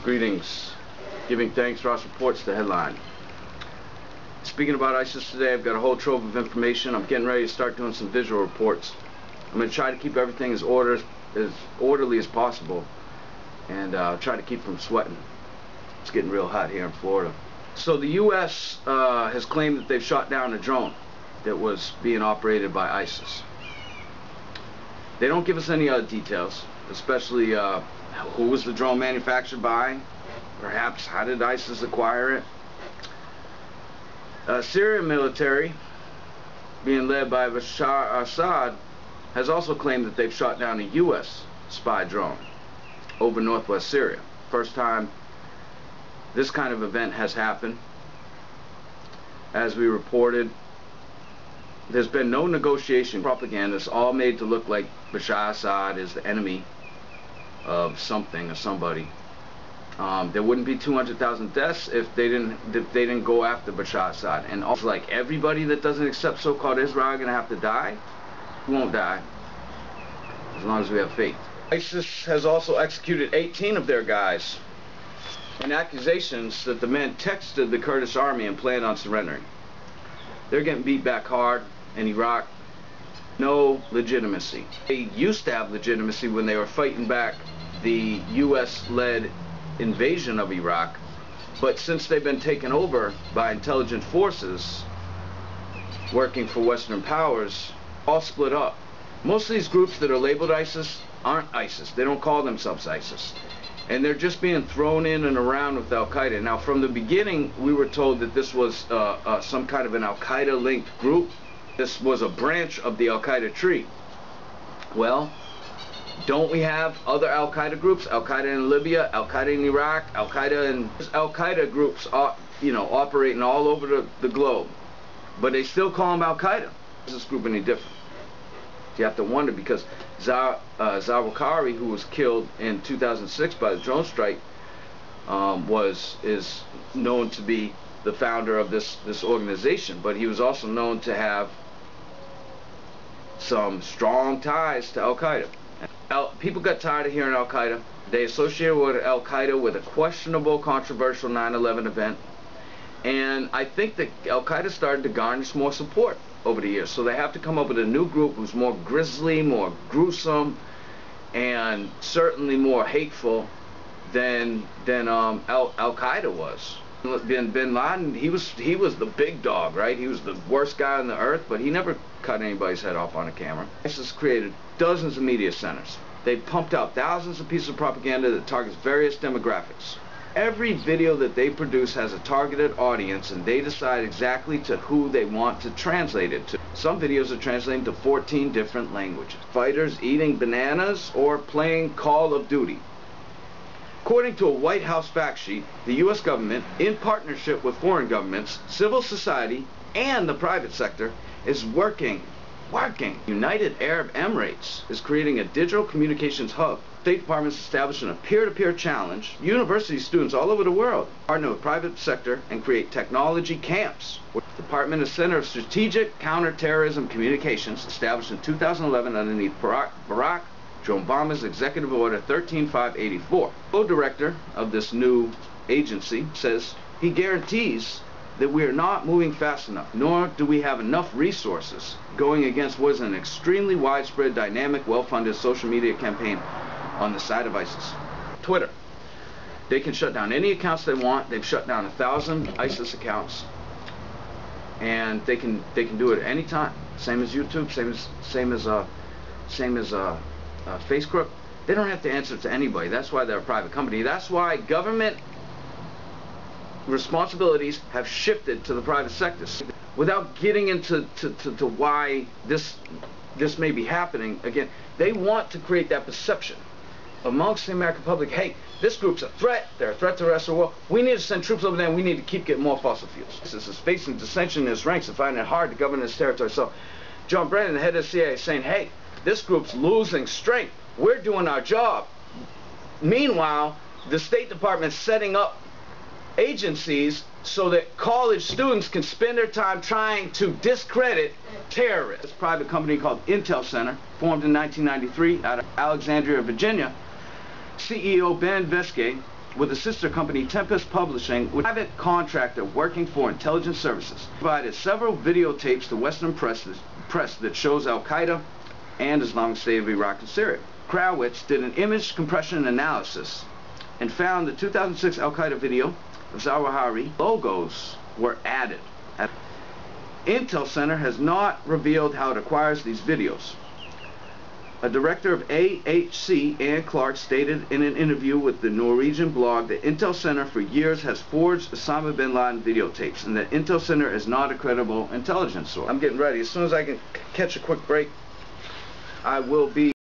Greetings. Giving thanks, Ross reports the headline. Speaking about ISIS today, I've got a whole trove of information. I'm getting ready to start doing some visual reports. I'm going to try to keep everything as orderly as possible, and try to keep from sweating. It's getting real hot here in Florida. So the U.S. has claimed that they've shot down a drone that was being operated by ISIS. They don't give us any other details, especially who was the drone manufactured by, perhaps how did ISIS acquire it. Syrian military, being led by Bashar Assad, has also claimed that they've shot down a U.S. spy drone over northwest Syria. First time this kind of event has happened. As we reported, there's been no negotiation. Propaganda is all made to look like Bashar Assad is the enemy of something or somebody. There wouldn't be 200,000 deaths if they didn't go after Bashar Assad. And also, like, everybody that doesn't accept so-called Israel are going to have to die. We won't die as long as we have faith. ISIS has also executed 18 of their guys in accusations that the men texted the Kurdish army and planned on surrendering. They're getting beat back hard in Iraq. No legitimacy. They used to have legitimacy when they were fighting back the US-led invasion of Iraq, but since they've been taken over by intelligent forces working for Western powers, all split up. Most of these groups that are labeled ISIS aren't ISIS. They don't call themselves ISIS. And they're just being thrown in and around with Al-Qaeda. Now, from the beginning, we were told that this was some kind of an Al-Qaeda linked group. This was a branch of the Al-Qaeda tree. Well, don't we have other Al-Qaeda groups? Al-Qaeda in Libya, Al-Qaeda in Iraq, Al-Qaeda groups are, operating all over the globe. But they still call them Al-Qaeda. Is this group any different? You have to wonder, because Zawahiri, who was killed in 2006 by the drone strike, is known to be the founder of this organization, but he was also known to have some strong ties to Al-Qaeda. People got tired of hearing Al-Qaeda. They associated with Al-Qaeda with a questionable, controversial 9/11 event, and I think that Al-Qaeda started to garner more support over the years. So they have to come up with a new group who's more grisly, more gruesome, and certainly more hateful than Al-Qaeda was. Bin Laden, he was the big dog, right? He was the worst guy on the earth, but he never cut anybody's head off on a camera. ISIS created dozens of media centers. They pumped out thousands of pieces of propaganda that targets various demographics. Every video that they produce has a targeted audience, and they decide exactly to who they want to translate it to. Some videos are translated to 14 different languages. Fighters eating bananas or playing Call of Duty. According to a White House fact sheet, the U.S. government, in partnership with foreign governments, civil society, and the private sector, is working. United Arab Emirates is creating a digital communications hub. State Department is establishing a peer-to-peer challenge. University students all over the world partner with private sector and create technology camps. The Department is Center of Strategic Counterterrorism Communications, established in 2011 underneath Barack Obama's Executive Order 13584. Co-director of this new agency says he guarantees that we are not moving fast enough, nor do we have enough resources going against what is an extremely widespread, dynamic, well-funded social media campaign on the side of ISIS. Twitter. They can shut down any accounts they want. They've shut down 1,000 ISIS accounts, and they can do it at any time. Same as YouTube, same as Facebook. They don't have to answer to anybody. That's why they're a private company. That's why government responsibilities have shifted to the private sectors. Without getting into why this may be happening, again, they want to create that perception amongst the American public. Hey, this group's a threat. They're a threat to the rest of the world. We need to send troops over there, and we need to keep getting more fossil fuels. ISIS is facing dissension in its ranks and finding it hard to govern its territory. So John Brennan, the head of the CIA, is saying, hey, this group's losing strength. We're doing our job. Meanwhile, the State Department's setting up agencies so that college students can spend their time trying to discredit terrorists. This private company called Intel Center, formed in 1993 out of Alexandria, Virginia, CEO Ben Veske with a sister company, Tempest Publishing, with a private contractor working for intelligence services, provided several videotapes to Western press that shows Al-Qaeda and Islamic State of Iraq and Syria. Krawitz did an image compression analysis and found the 2006 Al-Qaeda video of Zawahiri logos were added. Intel Center has not revealed how it acquires these videos. A director of AHC, Ann Clark, stated in an interview with the Norwegian blog that Intel Center for years has forged Osama bin Laden videotapes and that Intel Center is not a credible intelligence source. I'm getting ready. As soon as I can catch a quick break, I will be